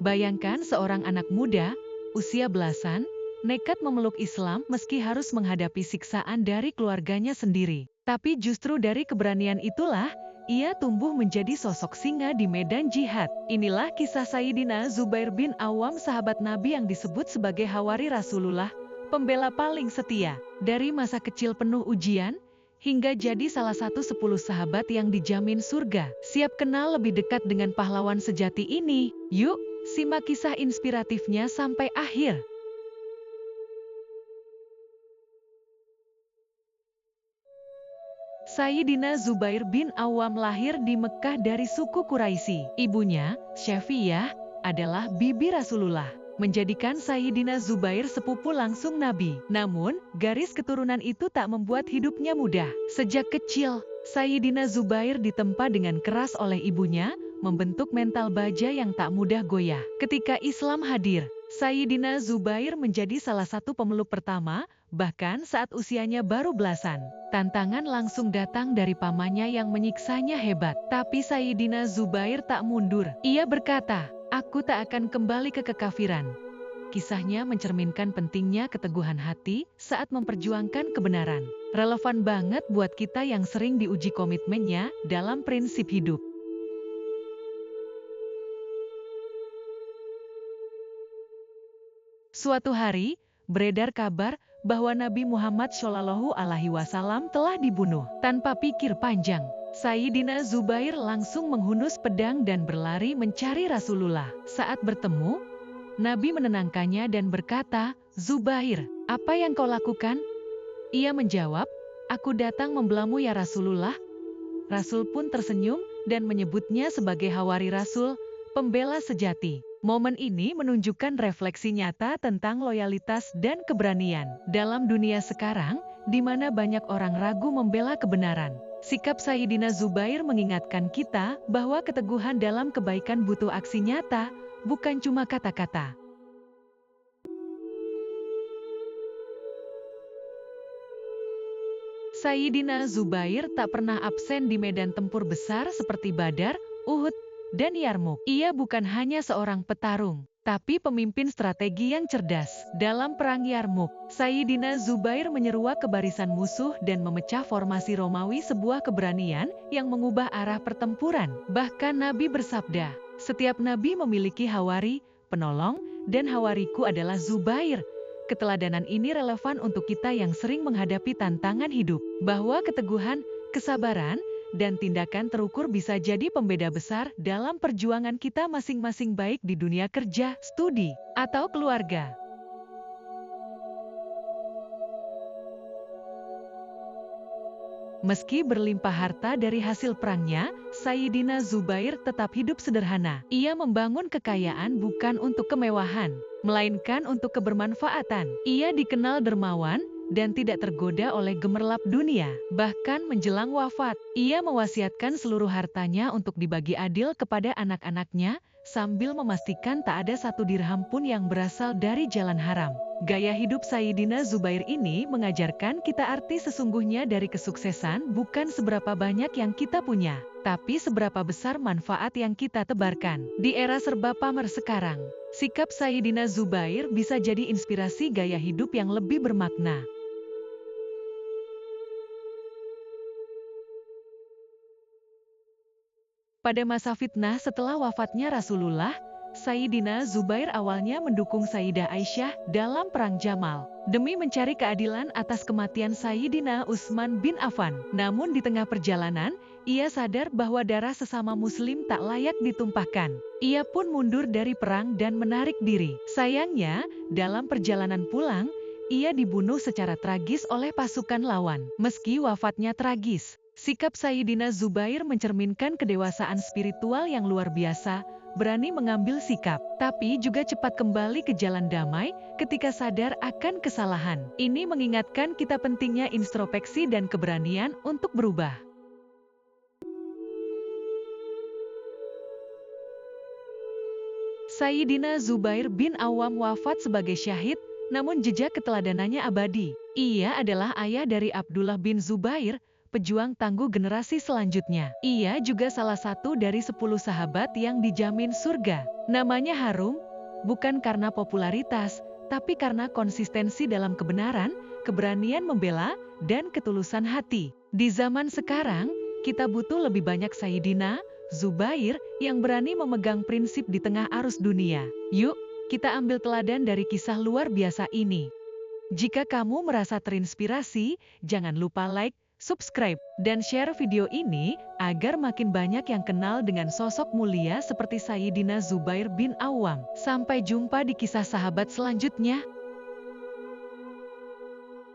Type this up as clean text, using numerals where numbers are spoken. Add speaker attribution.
Speaker 1: Bayangkan seorang anak muda, usia belasan, nekat memeluk Islam meski harus menghadapi siksaan dari keluarganya sendiri. Tapi justru dari keberanian itulah, ia tumbuh menjadi sosok singa di medan jihad. Inilah kisah Sayyidina Zubair bin Awam, sahabat Nabi yang disebut sebagai Hawari Rasulullah, pembela paling setia. Dari masa kecil penuh ujian, hingga jadi salah satu 10 sahabat yang dijamin surga. Siap kenal lebih dekat dengan pahlawan sejati ini? Yuk, simak kisah inspiratifnya sampai akhir. Sayyidina Zubair bin Awam lahir di Mekah dari suku Quraisy. Ibunya, Syafiyah, adalah bibi Rasulullah, menjadikan Sayyidina Zubair sepupu langsung Nabi. Namun, garis keturunan itu tak membuat hidupnya mudah. Sejak kecil, Sayyidina Zubair ditempa dengan keras oleh ibunya, membentuk mental baja yang tak mudah goyah. Ketika Islam hadir, Sayyidina Zubair menjadi salah satu pemeluk pertama, bahkan saat usianya baru belasan. Tantangan langsung datang dari pamannya yang menyiksanya hebat. Tapi Sayyidina Zubair tak mundur. Ia berkata, "Aku tak akan kembali ke kekafiran." Kisahnya mencerminkan pentingnya keteguhan hati saat memperjuangkan kebenaran. Relevan banget buat kita yang sering diuji komitmennya dalam prinsip hidup. Suatu hari, beredar kabar bahwa Nabi Muhammad SAW telah dibunuh. Tanpa pikir panjang, Sayyidina Zubair langsung menghunus pedang dan berlari mencari Rasulullah. Saat bertemu, Nabi menenangkannya dan berkata, "Zubair, apa yang kau lakukan?" Ia menjawab, "Aku datang membelamu ya Rasulullah." Rasul pun tersenyum dan menyebutnya sebagai Hawari Rasul, pembela sejati. Momen ini menunjukkan refleksi nyata tentang loyalitas dan keberanian. Dalam dunia sekarang, di mana banyak orang ragu membela kebenaran, sikap Sayyidina Zubair mengingatkan kita bahwa keteguhan dalam kebaikan butuh aksi nyata, bukan cuma kata-kata. Sayyidina Zubair tak pernah absen di medan tempur besar seperti Badar, Uhud, dan Yarmuk. Ia bukan hanya seorang petarung, tapi pemimpin strategi yang cerdas. Dalam perang Yarmuk, Sayyidina Zubair menyeruak ke barisan musuh dan memecah formasi Romawi, sebuah keberanian yang mengubah arah pertempuran. Bahkan Nabi bersabda, "Setiap nabi memiliki hawari, penolong, dan hawariku adalah Zubair." Keteladanan ini relevan untuk kita yang sering menghadapi tantangan hidup, bahwa keteguhan, kesabaran, dan tindakan terukur bisa jadi pembeda besar dalam perjuangan kita masing-masing, baik di dunia kerja, studi, atau keluarga. Meski berlimpah harta dari hasil perangnya, Sayyidina Zubair tetap hidup sederhana. Ia membangun kekayaan bukan untuk kemewahan, melainkan untuk kebermanfaatan. Ia dikenal dermawan dan tidak tergoda oleh gemerlap dunia. Bahkan menjelang wafat, ia mewasiatkan seluruh hartanya untuk dibagi adil kepada anak-anaknya, sambil memastikan tak ada satu dirham pun yang berasal dari jalan haram. Gaya hidup Sayyidina Zubair ini mengajarkan kita arti sesungguhnya dari kesuksesan bukan seberapa banyak yang kita punya, tapi seberapa besar manfaat yang kita tebarkan. Di era serba pamer sekarang, sikap Sayyidina Zubair bisa jadi inspirasi gaya hidup yang lebih bermakna. Pada masa fitnah setelah wafatnya Rasulullah, Sayyidina Zubair awalnya mendukung Sayyidah Aisyah dalam Perang Jamal, demi mencari keadilan atas kematian Sayyidina Utsman bin Affan. Namun di tengah perjalanan, ia sadar bahwa darah sesama muslim tak layak ditumpahkan. Ia pun mundur dari perang dan menarik diri. Sayangnya, dalam perjalanan pulang, ia dibunuh secara tragis oleh pasukan lawan. Meski wafatnya tragis, sikap Sayyidina Zubair mencerminkan kedewasaan spiritual yang luar biasa, berani mengambil sikap, tapi juga cepat kembali ke jalan damai ketika sadar akan kesalahan. Ini mengingatkan kita pentingnya introspeksi dan keberanian untuk berubah. Sayyidina Zubair bin Awam wafat sebagai syahid, namun jejak keteladanannya abadi. Ia adalah ayah dari Abdullah bin Zubair, pejuang tangguh generasi selanjutnya. Ia juga salah satu dari 10 sahabat yang dijamin surga. Namanya harum, bukan karena popularitas, tapi karena konsistensi dalam kebenaran, keberanian membela, dan ketulusan hati. Di zaman sekarang, kita butuh lebih banyak Sayyidina Zubair yang berani memegang prinsip di tengah arus dunia. Yuk, kita ambil teladan dari kisah luar biasa ini. Jika kamu merasa terinspirasi, jangan lupa like, subscribe, dan share video ini agar makin banyak yang kenal dengan sosok mulia seperti Sayyidina Zubair bin Awam. Sampai jumpa di kisah sahabat selanjutnya.